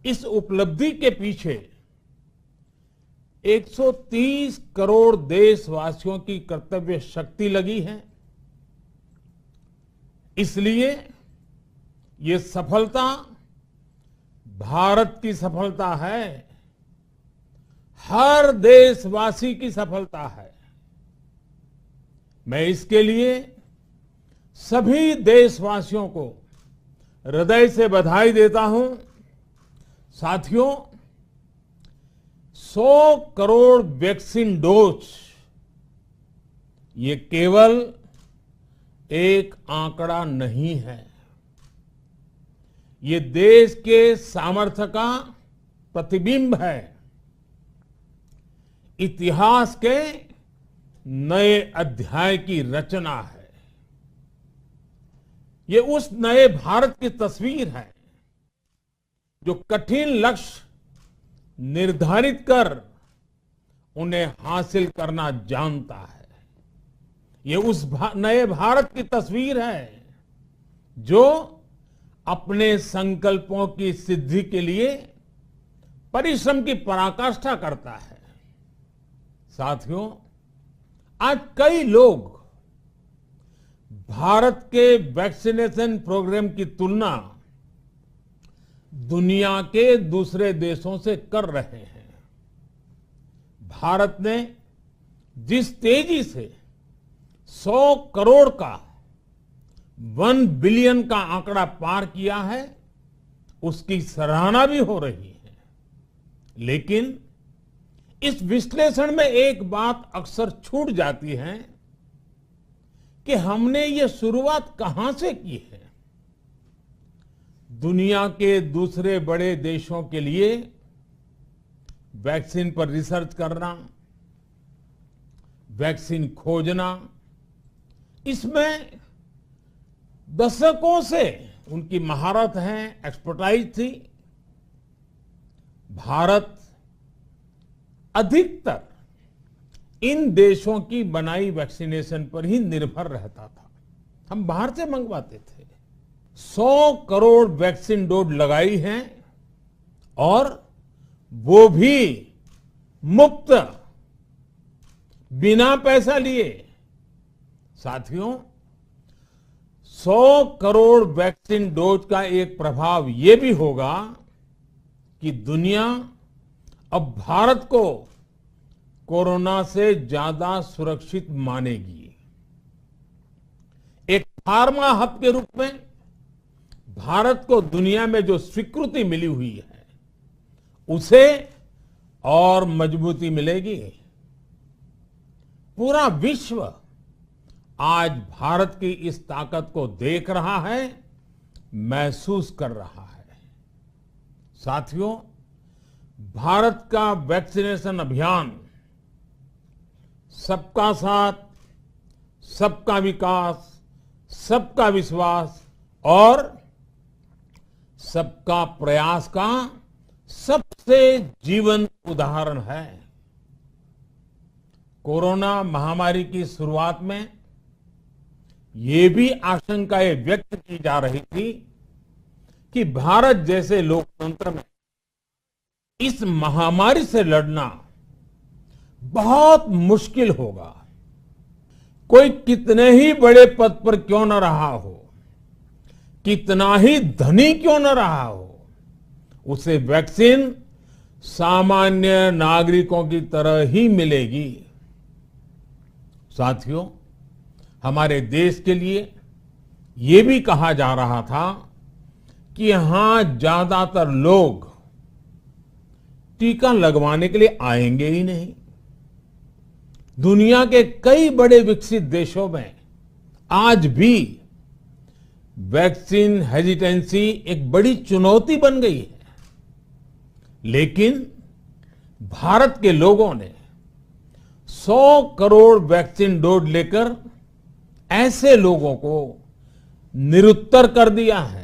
इस उपलब्धि के पीछे 130 करोड़ देशवासियों की कर्तव्य शक्ति लगी है। इसलिए ये सफलता भारत की सफलता है, हर देशवासी की सफलता है। मैं इसके लिए सभी देशवासियों को हृदय से बधाई देता हूं। साथियों, 100 करोड़ वैक्सीन डोज ये केवल एक आंकड़ा नहीं है, ये देश के सामर्थ्य का प्रतिबिंब है, इतिहास के नए अध्याय की रचना है। ये उस नए भारत की तस्वीर है जो कठिन लक्ष्य निर्धारित कर उन्हें हासिल करना जानता है। ये उस नए भारत की तस्वीर है जो अपने संकल्पों की सिद्धि के लिए परिश्रम की पराकाष्ठा करता है। साथियों, आज कई लोग भारत के वैक्सीनेशन प्रोग्राम की तुलना दुनिया के दूसरे देशों से कर रहे हैं। भारत ने जिस तेजी से 100 करोड़ का 1 बिलियन का आंकड़ा पार किया है, उसकी सराहना भी हो रही है। लेकिन इस विश्लेषण में एक बात अक्सर छूट जाती है कि हमने ये शुरुआत कहां से की है। दुनिया के दूसरे बड़े देशों के लिए वैक्सीन पर रिसर्च करना, वैक्सीन खोजना, इसमें दशकों से उनकी महारत है, एक्सपर्टाइज थी। भारत अधिकतर इन देशों की बनाई वैक्सीनेशन पर ही निर्भर रहता था। हम बाहर से मंगवाते थे। 100 करोड़ वैक्सीन डोज लगाई हैं और वो भी मुफ्त, बिना पैसा लिए। साथियों, 100 करोड़ वैक्सीन डोज का एक प्रभाव ये भी होगा कि दुनिया अब भारत को कोरोना से ज्यादा सुरक्षित मानेगी। एक फार्मा हब के रूप में भारत को दुनिया में जो स्वीकृति मिली हुई है, उसे और मजबूती मिलेगी। पूरा विश्व आज भारत की इस ताकत को देख रहा है, महसूस कर रहा है। साथियों, भारत का वैक्सीनेशन अभियान सबका साथ, सबका विकास, सबका विश्वास और सबका प्रयास का सबसे जीवंत उदाहरण है। कोरोना महामारी की शुरुआत में ये भी आशंकाएं व्यक्त की जा रही थी कि भारत जैसे लोकतंत्र में इस महामारी से लड़ना बहुत मुश्किल होगा। कोई कितने ही बड़े पद पर क्यों न रहा हो, कितना ही धनी क्यों न रहा हो, उसे वैक्सीन सामान्य नागरिकों की तरह ही मिलेगी। साथियों, हमारे देश के लिए ये भी कहा जा रहा था कि यहां ज्यादातर लोग टीका लगवाने के लिए आएंगे ही नहीं। दुनिया के कई बड़े विकसित देशों में आज भी वैक्सीन हेजिटेंसी एक बड़ी चुनौती बन गई है। लेकिन भारत के लोगों ने 100 करोड़ वैक्सीन डोज लेकर ऐसे लोगों को निरुत्तर कर दिया है।